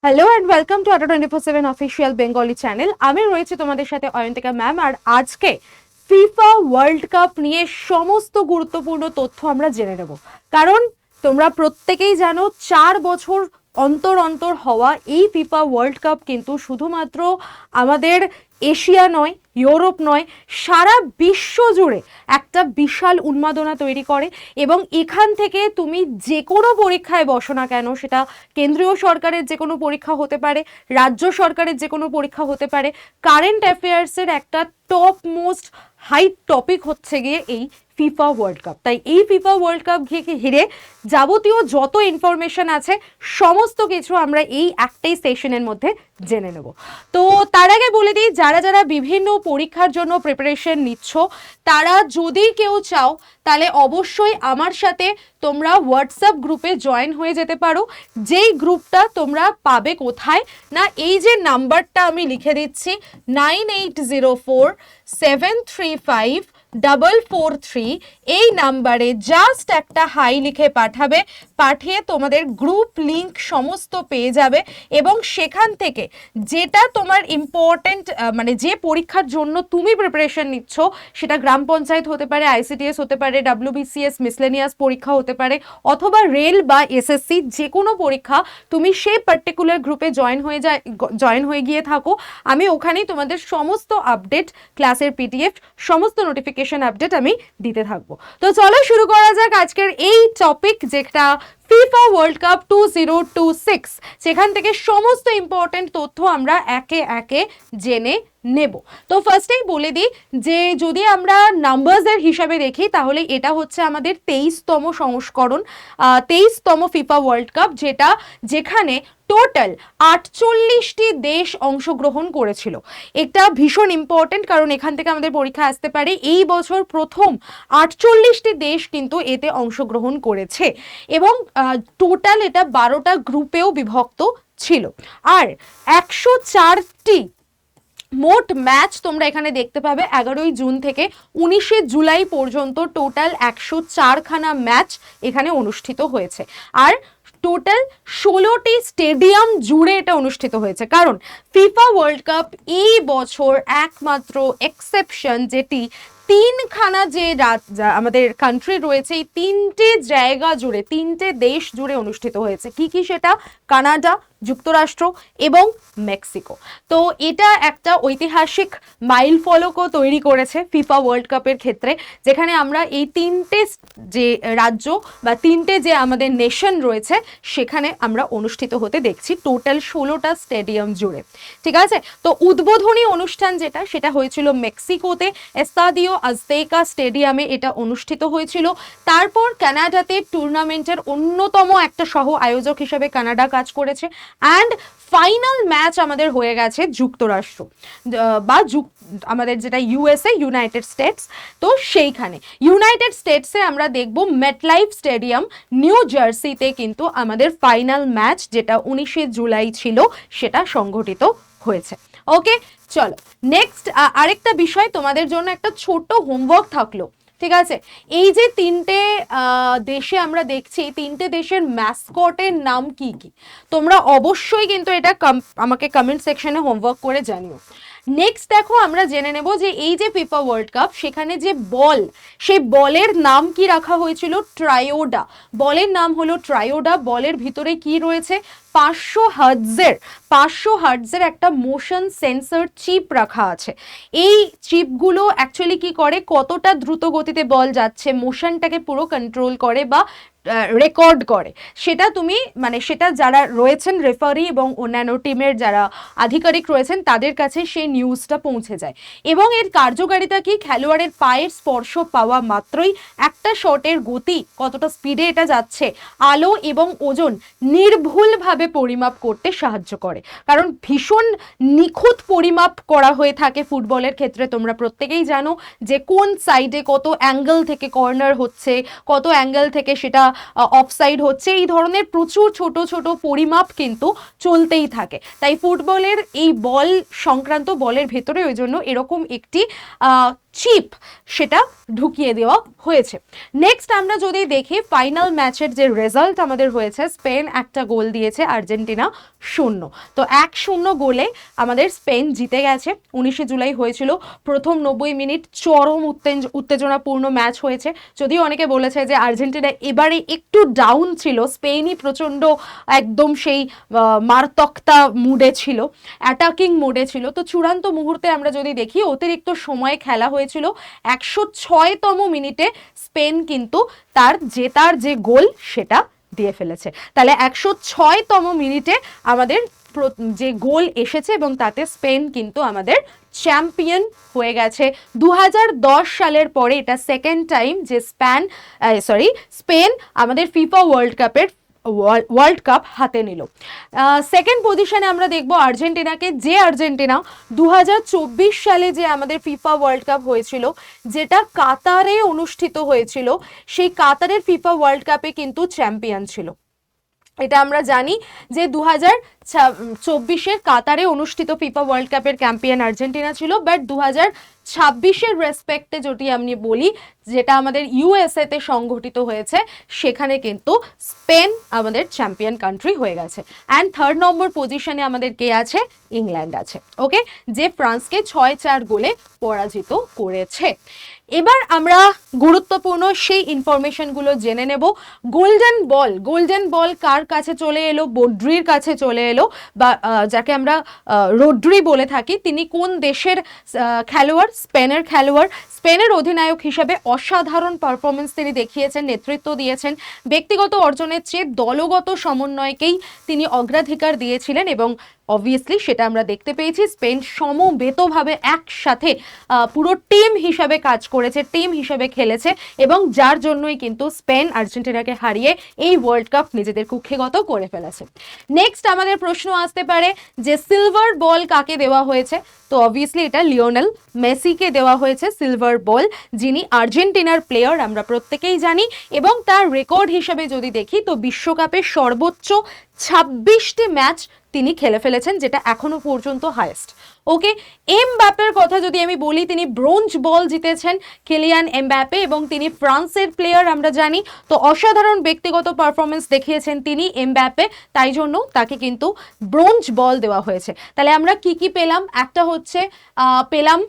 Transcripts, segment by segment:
Hello and welcome to আটা 24/7 official Bengali channel. আমি রয়েছি তোমাদের সাথে অয়ন্তিকা ম্যাম, আর আজকে ফিফা ওয়ার্ল্ড কাপ নিয়ে সমস্ত গুরুত্বপূর্ণ তথ্য আমরা জেনে নেব। কারণ তোমরা প্রত্যেকেই জানো 4 বছর অন্তর অন্তর হওয়া এই ফিফা ওয়ার্ল্ড কাপ কিন্তু শুধুমাত্র আমাদের এশিয়া নয়, ইউরোপ নয়, সারা বিশ্ব জুড়ে একটা বিশাল উন্মাদনা তৈরি করে। এবং এখান থেকে তুমি যে কোনো পরীক্ষায় বসো না কেন, সেটা কেন্দ্রীয় সরকারের যে কোনো পরীক্ষা হতে পারে, রাজ্য সরকারের যে কোনো পরীক্ষা হতে পারে, কারেন্ট অ্যাফেয়ার্সের একটা টপ মোস্ট হাইট টপিক হচ্ছে গিয়ে এই ফিফা ওয়ার্ল্ড কাপ। তাই এই ফিফা ওয়ার্ল্ড কাপ ঘিরে যাবতীয় যত ইনফরমেশন আছে সমস্ত কিছু আমরা এই একটাই সেশনের মধ্যে জেনে নেব। তো তার আগে বলে দিই, যারা যারা বিভিন্ন পরীক্ষার জন্য প্রিপারেশন নিচ্ছ, তারা যদি কেউ চাও তাহলে অবশ্যই আমার সাথে তোমরা হোয়াটসঅ্যাপ গ্রুপে জয়েন হয়ে যেতে পারো। যেই গ্রুপটা তোমরা পাবে কোথায় না, এই যে নাম্বারটা আমি লিখে দিচ্ছি 9804735443, এই নাম্বারে জাস্ট একটা হাই লিখে পাঠাবে। পাঠিয়ে তোমাদের গ্রুপ লিংক সমস্ত পেয়ে যাবে এবং সেখান থেকে যেটা তোমার ইম্পর্টেন্ট, মানে যে পরীক্ষার জন্য তুমি প্রিপারেশন নিচ্ছ, সেটা গ্রাম পঞ্চায়েত হতে পারে, আইসিডিএস হতে পারে, WBCS মিসলেনিয়াস পরীক্ষা হতে পারে, অথবা রেল বা এসএসসি যে কোনো পরীক্ষা, তুমি সেই পার্টিকুলার গ্রুপে জয়েন হয়ে গিয়ে থাকো। আমি ওখানেই তোমাদের সমস্ত আপডেট, ক্লাসের পিডিএফ, সমস্ত নোটিফিকেশন আপডেট আমি দিতে থাকবো। তো চলো শুরু করা যাক আজকের এই টপিক, যেটা ফিফা ওয়ার্ল্ড কাপ 2026। সেখান থেকে সমস্ত ইম্পর্টেন্ট তথ্য আমরা একে একে জেনে নেব। তো ফার্স্টেই বলে দিই যে যদি আমরা নাম্বারসের হিসাবে দেখি, তাহলে এটা হচ্ছে আমাদের 23তম সংস্করণ, 23তম ফিফা ওয়ার্ল্ড কাপ, যেখানে টোটাল 48টি দেশ অংশগ্রহণ করেছিল। এটা ভীষণ ইম্পর্টেন্ট, কারণ এখান থেকে আমাদের পরীক্ষা আসতে পারে। এই বছর প্রথম 48টি দেশ কিন্তু এতে অংশগ্রহণ করেছে এবং টোটাল এটা 12টা গ্রুপেও বিভক্ত ছিল। আর 104টি মোট ম্যাচ তোমরা এখানে দেখতে পাবে। 11ই জুন থেকে 19শে জুলাই পর্যন্ত টোটাল 104খানা ম্যাচ এখানে অনুষ্ঠিত হয়েছে। আর টোটাল 16টি স্টেডিয়াম জুড়ে এটা অনুষ্ঠিত হয়েছে। কারণ ফিফা ওয়ার্ল্ড কাপ এই বছর একমাত্র এক্সেপশন, যেটি 3খানা যে আমাদের কান্ট্রি রয়েছে, এই 3টে জায়গা জুড়ে, 3টে দেশ জুড়ে অনুষ্ঠিত হয়েছে। কি কি সেটা? কানাডা, যুক্তরাষ্ট্র এবং মেক্সিকো। তো এটা একটা ঐতিহাসিক মাইল ফলকও তৈরি করেছে ফিফা ওয়ার্ল্ড কাপের ক্ষেত্রে, যেখানে আমরা এই 3টে যে রাজ্য বা 3টে যে আমাদের নেশন রয়েছে, সেখানে আমরা অনুষ্ঠিত হতে দেখছি টোটাল 16টা স্টেডিয়াম জুড়ে। ঠিক আছে, তো উদ্বোধনী অনুষ্ঠান সেটা হয়েছিল মেক্সিকোতে, এস্তাদিও আজতেকা স্টেডিয়ামে এটা অনুষ্ঠিত হয়েছিল। তারপর কানাডাতে টুর্নামেন্টের অন্যতম একটা সহ আয়োজক হিসেবে কানাডা কাজ করেছে। অ্যান্ড ফাইনাল ম্যাচ আমাদের হয়ে গেছে যুক্তরাষ্ট্র বা আমাদের যেটা ইউএসএ, ইউনাইটেড স্টেটস। তো সেইখানে ইউনাইটেড স্টেটসে আমরা দেখব মেটলাইফ স্টেডিয়াম, নিউ জার্সিতে কিন্তু আমাদের ফাইনাল ম্যাচ, যেটা 19শে জুলাই ছিল, সেটা সংঘটিত হয়েছে। ওকে, চলো নেক্সট আরেকটা বিষয়, তোমাদের জন্য একটা ছোট হোমওয়ার্ক থাকলো। ঠিক আছে, এই যে 3টে দেশে আমরা দেখছি, 3টে দেশের ম্যাসকটের নাম কি কি, তোমরা অবশ্যই কিন্তু এটা আমাকে কমেন্ট সেকশনে হোমওয়ার্ক করে জানিও। নেক্সট দেখো, আমরা জেনে নেব যে এই যে ফিফা ওয়ার্ল্ড কাপ, সেখানে যে বল, সেই বলের নাম কি রাখা হয়েছিল? ট্রায়োডা। বলের নাম হলো ট্রায়োডা। বলের ভিতরে কি রয়েছে? 500 হার্টজের একটা মোশন সেন্সর চিপ রাখা আছে। এই চিপগুলো অ্যাকচুয়ালি কি করে, কতটা দ্রুত গতিতে বল যাচ্ছে, মোশনটাকে পুরো কন্ট্রোল করে বা রেকর্ড করে। সেটা তুমি সেটা যারা রয়েছেন রেফারি এবং অন্যান্য টিমের যারা আধিকারিক রয়েছেন, তাদের কাছে সেই নিউজটা পৌঁছে যায়। এবং এর কার্যকারিতা কি? খেলোয়াড়ের পায়ের স্পর্শ পাওয়া মাত্রই একটা শটের গতি, কতটা স্পিডে এটা যাচ্ছে, আলো এবং ওজন নির্ভুলভাবে পরিমাপ করতে সাহায্য করে। কারণ ভীষণ নিখুঁত পরিমাপ করা হয়ে থাকে ফুটবলের ক্ষেত্রে। তোমরা প্রত্যেকেই জানো যে কোন সাইডে কত অ্যাঙ্গেল থেকে কর্নার হচ্ছে, কত অ্যাঙ্গেল থেকে সেটা অফসাইড হচ্ছে, এই ধরনের প্রচুর ছোট ছোট পরিমাপ কিন্তু চলতেই থাকে। তাই ফুটবলের এই বল সংক্রান্ত, বলের ভেতরে ওই জন্য এরকম একটি চিপ সেটা ঢুকিয়ে দেওয়া হয়েছে। নেক্সট আমরা যদি দেখি ফাইনাল ম্যাচের যে রেজাল্ট আমাদের হয়েছে, স্পেন একটা গোল দিয়েছে, আর্জেন্টিনা 0। তো 1-0 গোলে আমাদের স্পেন জিতে গেছে। 19শে জুলাই হয়েছিল প্রথম 90 মিনিট, চরম উত্তেজনাপূর্ণ ম্যাচ হয়েছে। যদিও অনেকে বলেছে যে আর্জেন্টিনা এবারে একটু ডাউন ছিল, স্পেনই প্রচণ্ড একদম সেই মারতক্তা মুডে ছিল, অ্যাটাকিং মোডে ছিল। তো চূড়ান্ত মুহূর্তে আমরা যদি দেখি অতিরিক্ত সময়ে খেলা হয়েছিল, 106তম মিনিটে স্পেন কিন্তু তার জেতার যে গোল সেটা দিয়ে ফেলেছে। তাহলে 106তম মিনিটে আমাদের যে গোল এসেছে এবং তাতে স্পেন কিন্তু আমাদের চ্যাম্পিয়ন হয়ে গেছে। 2010 সালের পরে এটা সেকেন্ড টাইম যে স্পেন আমাদের ফিফা ওয়ার্ল্ড কাপ হাতে নিল। সেকেন্ড পজিশনে আমরা দেখব আর্জেন্টিনাকে, যে আর্জেন্টিনা 2024 সালে যে আমাদের ফিফা ওয়ার্ল্ড কাপ হয়েছিল, যেটা কাতারে অনুষ্ঠিত হয়েছিল, সেই কাতারের ফিফা ওয়ার্ল্ড কাপে কিন্তু চ্যাম্পিয়ন ছিল। এটা আমরা জানি যে 2024-এর কাতারে অনুষ্ঠিত ফিফা ওয়ার্ল্ড কাপের চ্যাম্পিয়ন আর্জেন্টিনা ছিল, বাট 2026-এর রেসপেক্টে যদি আমি বলি, যেটা আমাদের ইউএসএতে সংঘটিত হয়েছে, সেখানে কিন্তু স্পেন আমাদের চ্যাম্পিয়ন কান্ট্রি হয়ে গেছে। অ্যান্ড থার্ড নম্বর পজিশনে আমাদের কে আছে? ইংল্যান্ড আছে, ওকে, যে ফ্রান্সকে 6-4 গোলে পরাজিত করেছে। এবার আমরা গুরুত্বপূর্ণ সেই ইনফরমেশনগুলো জেনে নেব। গোল্ডেন বল কার কাছে চলে এলো? রদ্রির কাছে চলে এলো, বা যাকে আমরা রদ্রি বলে থাকি। তিনি কোন দেশের খেলোয়াড়? স্পেনের খেলোয়াড়। স্পেনের অধিনায়ক হিসেবে অসাধারণ পারফরমেন্স তিনি দেখিয়েছেন, নেতৃত্ব দিয়েছেন। ব্যক্তিগত অর্জনের চেয়ে দলগত সমন্বয়কেই তিনি অগ্রাধিকার দিয়েছিলেন এবং অবভিয়াসলি সেটা আমরা দেখতে পেয়েছি। স্পেন সমবেতভাবে একসাথে পুরো টিম হিসাবে কাজ করেছে, টিম হিসাবে খেলেছে, এবং যার জন্যই কিন্তু স্পেন আর্জেন্টিনাকে হারিয়ে এই ওয়ার্ল্ড কাপ নিজেদের কুক্ষিগত করে ফেলেছে। নেক্সট আমাদের প্রশ্ন আসতে পারে যে সিলভার বল কাকে দেওয়া হয়েছে? তো অবভিয়াসলি এটা লিওনেল মেসিকে দেওয়া হয়েছে সিলভার বল, যিনি আর্জেন্টিনার প্লেয়ার, আমরা প্রত্যেকেই জানি। এবং তার রেকর্ড হিসেবে যদি দেখি, তো বিশ্বকাপের সর্বোচ্চ 26টি ম্যাচ তিনি খেলে ফেলেছেন, যেটা এখনো পর্যন্ত হাইয়েস্ট। ওকে, এমবাপের কথা যদি আমি বলি, তিনি ব্রোঞ্জ বল জিতেছেন, কিলিয়ান এমবাপে, এবং তিনি ফ্রান্সের প্লেয়ার আমরা জানি। তো অসাধারণ ব্যক্তিগত পারফরমেন্স দেখিয়েছেন তিনি এমবাপে, তাই জন্য তাকে কিন্তু ব্রোঞ্জ বল দেওয়া হয়েছে। তাহলে আমরা কি কি পেলাম? একটা হচ্ছে পেলাম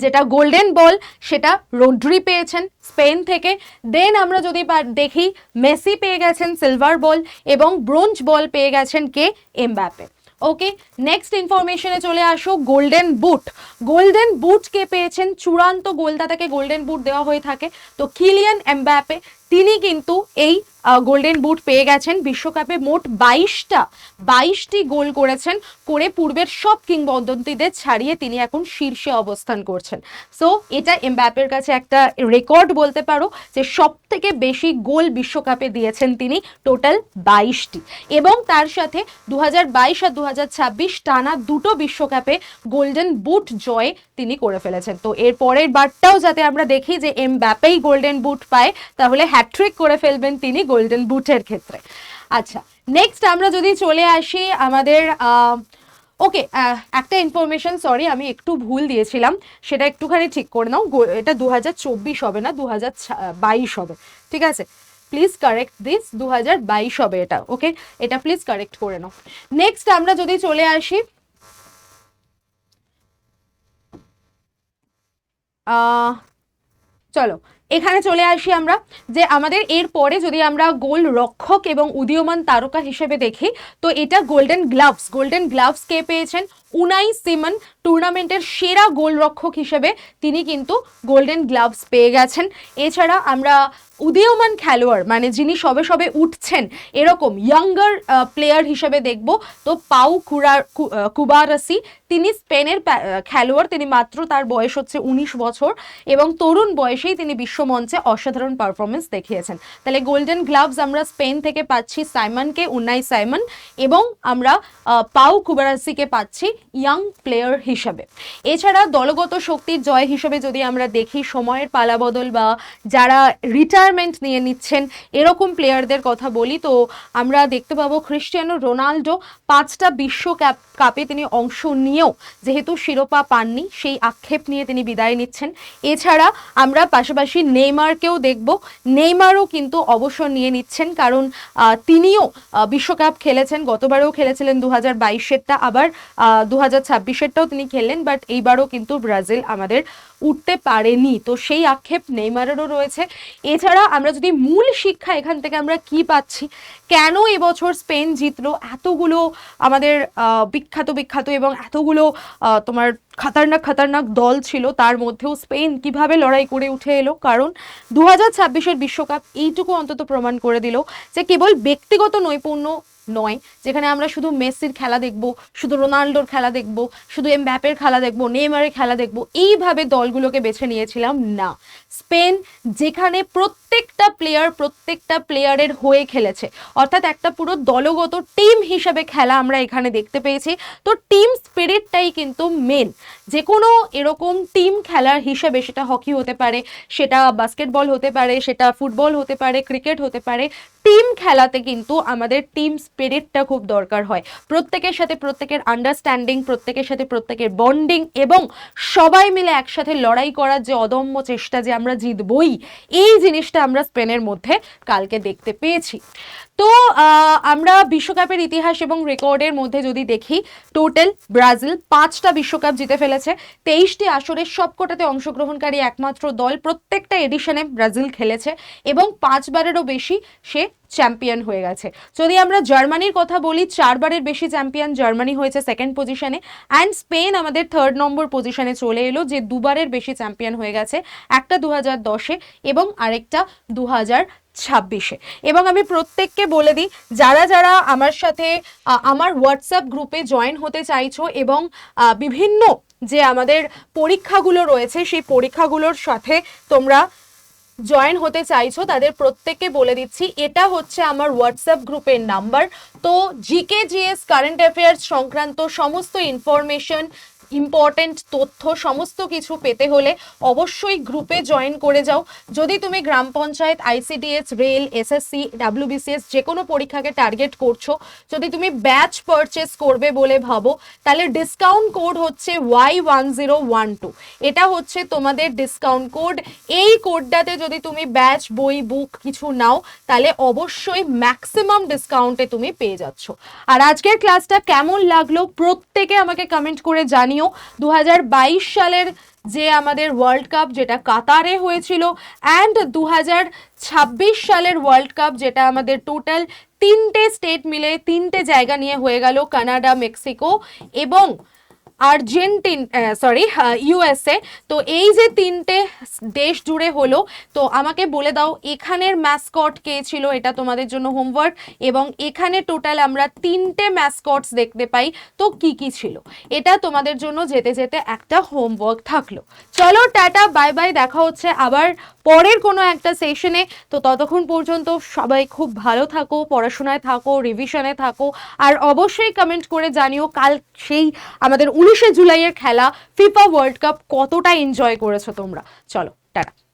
যেটা গোল্ডেন বল, সেটা রদ্রি পেয়েছেন স্পেন থেকে। দেন আমরা যদি দেখি, মেসি পেয়ে গেছেন সিলভার বল, এবং ব্রোঞ্জ বল পেয়ে গেছেন কে? এমবাপে। ওকে, নেক্সট ইনফরমেশনে চলে আসো। গোল্ডেন বুট কে পেয়েছেন? চূড়ান্ত গোলদাতাকে গোল্ডেন বুট দেওয়া হয়ে থাকে, তো কিলিয়ান এমবাপে তিনি কিন্তু এই গোল্ডেন বুট পেয়ে গেছেন। বিশ্বকাপে মোট 22টি গোল করেছেন, করে পূর্বের সব কিংবদন্তিদের ছাড়িয়ে তিনি এখন শীর্ষে অবস্থান করছেন। সো এটা এমবাপের কাছে একটা রেকর্ড বলতে পারো, যে সব থেকে বেশি গোল বিশ্বকাপে দিয়েছেন তিনি, টোটাল 22টি। এবং তার সাথে 2022 আর 2026 টানা দুটো বিশ্বকাপে গোল্ডেন বুট জয় তিনি করে ফেলেছেন। তো এর পরের বারটাও যাতে আমরা দেখি যে এমবাপেই গোল্ডেন বুট পায়, তাহলে হ্যাট্রিক করে ফেলবেন তিনি গোল্ডেন বুটের ক্ষেত্রে। আচ্ছা, নেক্সট আমরা যদি চলে আসি আমাদের ওকে, একটা ইনফরমেশন, সরি আমি একটু ভুল দিয়েছিলাম, সেটা একটুখানি ঠিক করে নাও। এটা 2024 হবে না, 2022 হবে, ঠিক আছে? প্লিজ কারেক্ট দিস, 2022 হবে এটা। ওকে, এটা প্লিজ কারেক্ট করে নাও। নেক্সট আমরা যদি চলে আসি, চলো এখানে চলে আসি আমরা, যে আমাদের এর পরে যদি আমরা গোল রক্ষক এবং উদীয়মান তারকা হিসেবে দেখি, তো এটা গোল্ডেন গ্লাভস কে পেয়েছেন? উনাই সিমন, টুর্নামেন্টের সেরা গোলরক্ষক হিসেবে তিনি কিন্তু গোল্ডেন গ্লাভস পেয়ে গেছেন। এছাড়া আমরা উদীয়মান খেলোয়াড়, মানে যিনি সবে সবে উঠছেন এরকম ইয়াঙ্গার প্লেয়ার হিসেবে দেখব, তো পাউ কুবারাসি, তিনি স্পেনের খেলোয়াড়, তিনি মাত্র, তার বয়স হচ্ছে 19 বছর, এবং তরুণ বয়সেই তিনি বিশ্বমঞ্চে অসাধারণ পারফরমেন্স দেখিয়েছেন। তাহলে গোল্ডেন গ্লাভস আমরা স্পেন থেকে পাচ্ছি উনাই সাইমন, এবং আমরা পাউ কুবারাসিকে পাচ্ছি ইয়াং প্লেয়ার হিসাবে। এছাড়া দলগত শক্তির জয় হিসেবে যদি আমরা দেখি, সময়ের পালাবদল বা যারা রিটায়ারমেন্ট নিয়ে নিচ্ছেন এরকম প্লেয়ারদের কথা বলি, তো আমরা দেখতে পাবো ক্রিস্টিয়ানো রোনাল্ডো 5টা কাপে তিনি অংশ নিয়েও যেহেতু শিরোপা পাননি, সেই আক্ষেপ নিয়ে তিনি বিদায় নিচ্ছেন। এছাড়া আমরা পাশাপাশি নেইমারকেও দেখব, নেইমারও কিন্তু অবসর নিয়ে নিচ্ছেন, কারণ তিনিও বিশ্বকাপ খেলেছেন, গতবারেও খেলেছিলেন 2022-এরটা, আবার 2026-এরটাও তিনি খেললেন, বাট এইবারও কিন্তু ব্রাজিল আমাদের উঠতে পারেনি, তো সেই আক্ষেপ নেইমারেরও রয়েছে। এছাড়া আমরা যদি মূল শিক্ষা এখান থেকে আমরা কি পাচ্ছি, কেন এবছর স্পেন জিতলো, এতগুলো আমাদের বিখ্যাত এবং এতগুলো তোমার খতরনাক দল ছিল, তার মধ্যেও স্পেন কিভাবে লড়াই করে উঠে এলো, কারণ 2026-এর বিশ্বকাপ এইটুকু অন্তত প্রমাণ করে দিল যে কেবল ব্যক্তিগত নৈপুণ্য নয়, যেখানে আমরা শুধু মেসির খেলা দেখব, শুধু রোনাল্ডোর খেলা দেখব, শুধু এমবাপের খেলা দেখব, নেইমারের খেলা দেখব, এইভাবে দলগুলোকে বেছে নিয়েছিলাম না। স্পেন যেখানে প্রত্যেকটা প্লেয়ারের হয়ে খেলেছে, অর্থাৎ একটা পুরো দলগত টিম হিসেবে খেলা আমরা এখানে দেখতে পেয়েছি। তো টিম স্পিরিটটাই কিন্তু মেন। যে কোনো এরকম টিম খেলার হিসেবে, সেটা হকি হতে পারে, সেটা বাস্কেটবল হতে পারে, সেটা ফুটবল হতে পারে, ক্রিকেট হতে পারে, টিম খেলাতে কিন্তু আমাদের টিম স্পিরিটটা খুব দরকার হয়। প্রত্যেকের সাথে প্রত্যেকের আন্ডারস্ট্যান্ডিং, প্রত্যেকের সাথে প্রত্যেকের বন্ডিং এবং সবাই মিলে একসাথে লড়াই করার যে অদম্য চেষ্টা যে আমরা জিতবই, এই জিনিসটা আমরা স্পেনের মধ্যে কালকে দেখতে পেয়েছি। তো আমরা বিশ্বকাপের ইতিহাস এবং রেকর্ডের মধ্যে যদি দেখি, টোটাল ব্রাজিল 5টা বিশ্বকাপ জিতে ফেলেছে, 23টি আসরের সবকটাতে অংশগ্রহণকারী একমাত্র দল, প্রত্যেকটা এডিশনে ব্রাজিল খেলেছে এবং 5বারেরও বেশি সে চ্যাম্পিয়ন হয়ে গেছে। যদি আমরা জার্মানির কথা বলি, 4বারের বেশি চ্যাম্পিয়ন জার্মানি হয়েছে সেকেন্ড পজিশনে, অ্যান্ড স্পেন আমাদের 3rd নম্বর পজিশনে চলে এলো, যে 2বারের বেশি চ্যাম্পিয়ন হয়ে গেছে, একটা 2010-এ এবং আরেকটা 2026-এ। এবং আমি প্রত্যেককে বলে দিই, যারা যারা আমার সাথে আমার হোয়াটসঅ্যাপ গ্রুপে জয়েন হতে চাইছো এবং বিভিন্ন যে আমাদের পরীক্ষাগুলো রয়েছে সেই পরীক্ষাগুলোর সাথে তোমরা জয়েন হতে চাইছো, তাদের প্রত্যেককে বলে দিচ্ছি, এটা হচ্ছে আমার হোয়াটসঅ্যাপ গ্রুপের নাম্বার। তো জিকে জিএস কারেন্ট অ্যাফেয়ার্স সংক্রান্ত সমস্ত ইনফরমেশন, ইম্পর্টেন্ট তথ্য সমস্ত কিছু পেতে হলে অবশ্যই গ্রুপে জয়েন করে যাও। যদি তুমি gram panchayat, ICDS, rail, SSC, WBCS যে কোনো পরীক্ষাকে টার্গেট করছো, যদি তুমি ব্যাচ পারচেস করবে বলে ভাবো, তাহলে ডিসকাউন্ট কোড হচ্ছে Y1012। এটা হচ্ছে তোমাদের ডিসকাউন্ট কোড। এই কোডটাতে যদি তুমি ব্যাচ, বই, বুক কিছু নাও, তাহলে অবশ্যই ম্যাক্সিমাম ডিসকাউন্টে তুমি পেয়ে যাচ্ছ। আর আজকের ক্লাসটা কেমন লাগলো প্রত্যেকে আমাকে কমেন্ট করে জানিও। 2022 সালের যে আমাদের ওয়ার্ল্ড কাপ যেটা কাতারে হয়েছিল, অ্যান্ড 2026 সালের ওয়ার্ল্ড কাপ যেটা আমাদের টোটাল 3টে স্টেট মিলে 3টে জায়গা নিয়ে হয়ে গেল, কানাডা, মেক্সিকো এবং ইউএসএ। তো এই যে 3টে দেশ জুড়ে হলো, তো আমাকে বলে দাও এখানের ম্যাসকট কে ছিল, এটা তোমাদের জন্য হোমওয়ার্ক। এবং এখানে টোটাল আমরা 3টে ম্যাসকটস দেখতে পাই, তো কি কি ছিল, এটা তোমাদের জন্য যেতে যেতে একটা হোমওয়ার্ক থাকলো। চলো টাটা, বাই বাই, দেখা হচ্ছে আবার পরের কোনো একটা সেশনে। তো ততক্ষণ পর্যন্ত সবাই খুব ভালো থাকো, পড়াশোনায় থাকো, রিভিশনে থাকো, আর অবশ্যই কমেন্ট করে জানিও কাল সেই আমাদের 19শে জুলাইয়ের খেলা ফিফা ওয়ার্ল্ড কাপ কতটা এনজয় করেছো তোমরা। চলো টাটা।